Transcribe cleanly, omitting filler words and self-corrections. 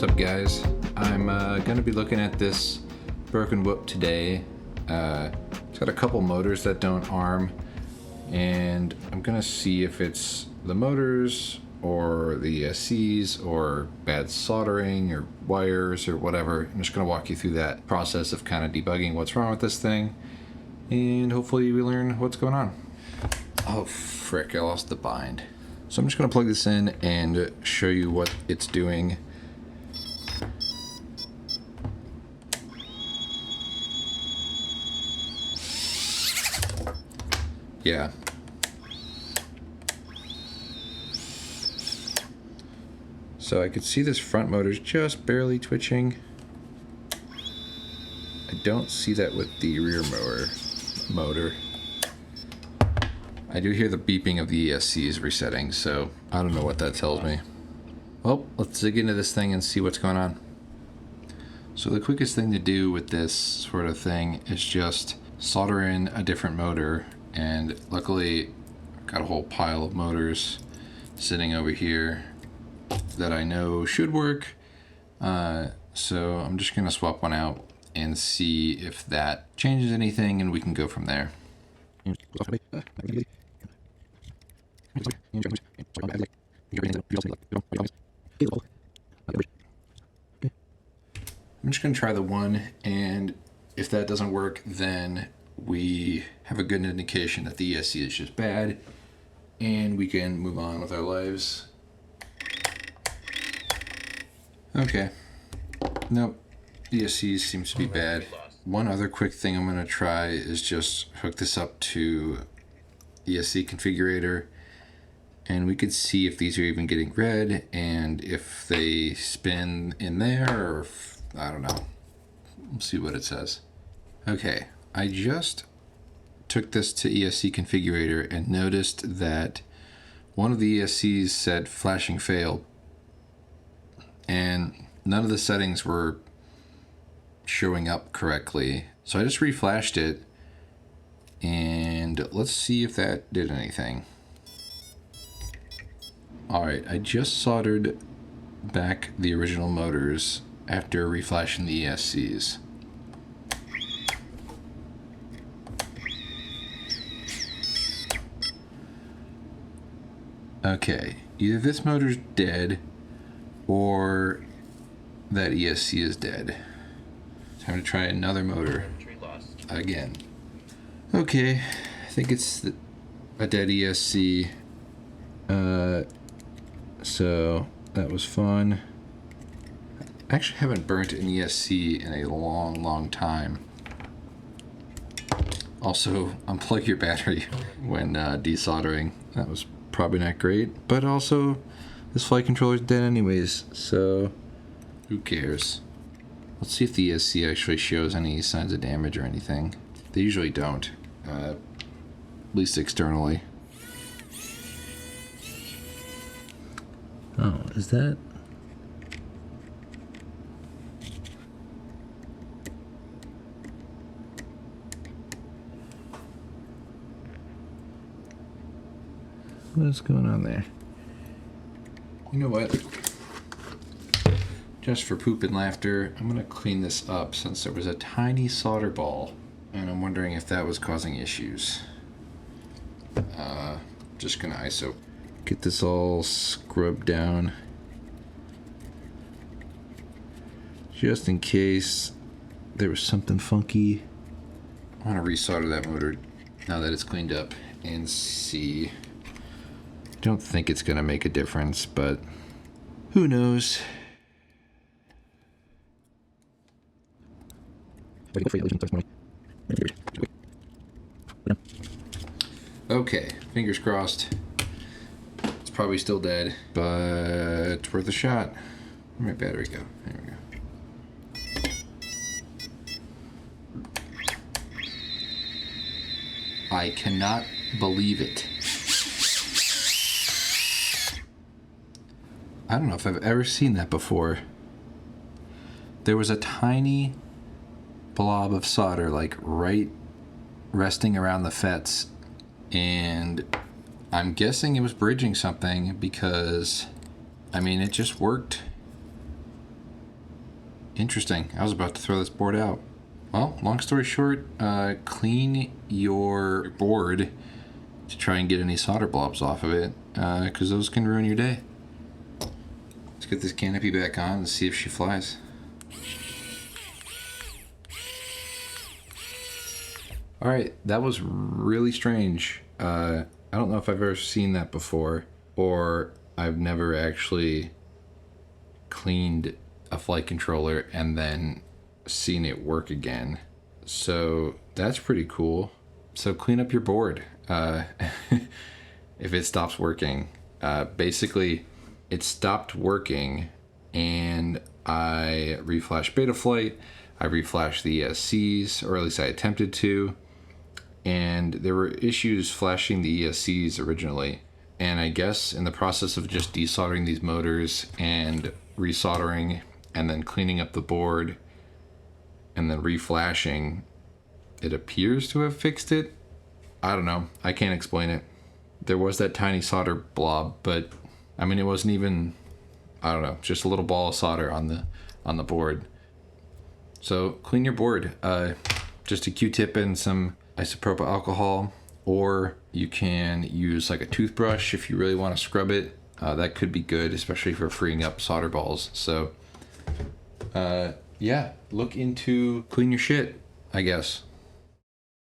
What's up, guys? I'm going to be looking at this broken whoop today. It's got a couple motors that don't arm, and I'm going to see if it's the motors or the ESCs or bad soldering or wires or whatever. I'm just going to walk you through that process of kind of debugging what's wrong with this thing, and hopefully we learn what's going on. Oh frick, I lost the bind. So I'm just going to plug this in and show you what it's doing. Yeah. So I could see this front motor's just barely twitching. I don't see that with the rear motor. I do hear the beeping of the ESCs resetting, so I don't know what that tells me. Well, let's dig into this thing and see what's going on. So the quickest thing to do with this sort of thing is just solder in a different motor, and luckily I've got a whole pile of motors sitting over here that I know should work. So I'm just gonna swap one out and see if that changes anything, and we can go from there. I'm just going to try the one, and if that doesn't work, then we have a good indication that the ESC is just bad, and we can move on with our lives. Okay. Nope. ESC seems to be bad. One other quick thing I'm going to try is just hook this up to ESC configurator, and we could see if these are even getting read and if they spin in there, or if, I don't know. We'll see what it says. Okay, I just took this to ESC configurator and noticed that one of the ESCs said flashing failed, and none of the settings were showing up correctly. So I just reflashed it, and let's see if that did anything. Alright, I just soldered back the original motors after reflashing the ESCs. Okay, either this motor's dead or that ESC is dead. Time to try another motor again. Okay, I think it's a dead ESC. So that was fun. I actually haven't burnt an ESC in a long time. Also, unplug your battery when desoldering. That was probably not great. But also, this flight controller's dead anyways, so who cares? Let's see if the ESC actually shows any signs of damage or anything. They usually don't, at least externally. Oh, is that? What's going on there? You know what? Just for poop and laughter, I'm gonna clean this up since there was a tiny solder ball, and I'm wondering if that was causing issues. Just gonna ISO. Get this all scrubbed down, just in case there was something funky. I want to resolder that motor now that it's cleaned up and see. Don't think it's gonna make a difference, but who knows? Okay, fingers crossed. It's probably still dead, but it's worth a shot. Where'd my battery go? There we go. I cannot believe it. I don't know if I've ever seen that before. There was a tiny blob of solder, like right resting around the FETs, and I'm guessing it was bridging something because, I mean, it just worked Interesting. I was about to throw this board out. Well, long story short, clean your board to try and get any solder blobs off of it, because those can ruin your day. Let's get this canopy back on and see if she flies. Alright, that was really strange. I don't know if I've ever seen that before, or I've never actually cleaned a flight controller and then seen it work again. So that's pretty cool. So clean up your board if it stops working. Basically, it stopped working and I reflashed Betaflight, I reflashed the ESCs, or at least I attempted to, and there were issues flashing the ESCs originally. And I guess in the process of just desoldering these motors and resoldering and then cleaning up the board and then reflashing, it appears to have fixed it. I don't know. I can't explain it. There was that tiny solder blob, but I mean, it wasn't even, I don't know, just a little ball of solder on the board. So clean your board. Just a Q-tip and some isopropyl alcohol, or you can use like a toothbrush if you really want to scrub it. That could be good, especially for freeing up solder balls. So yeah, look into clean your shit, I guess.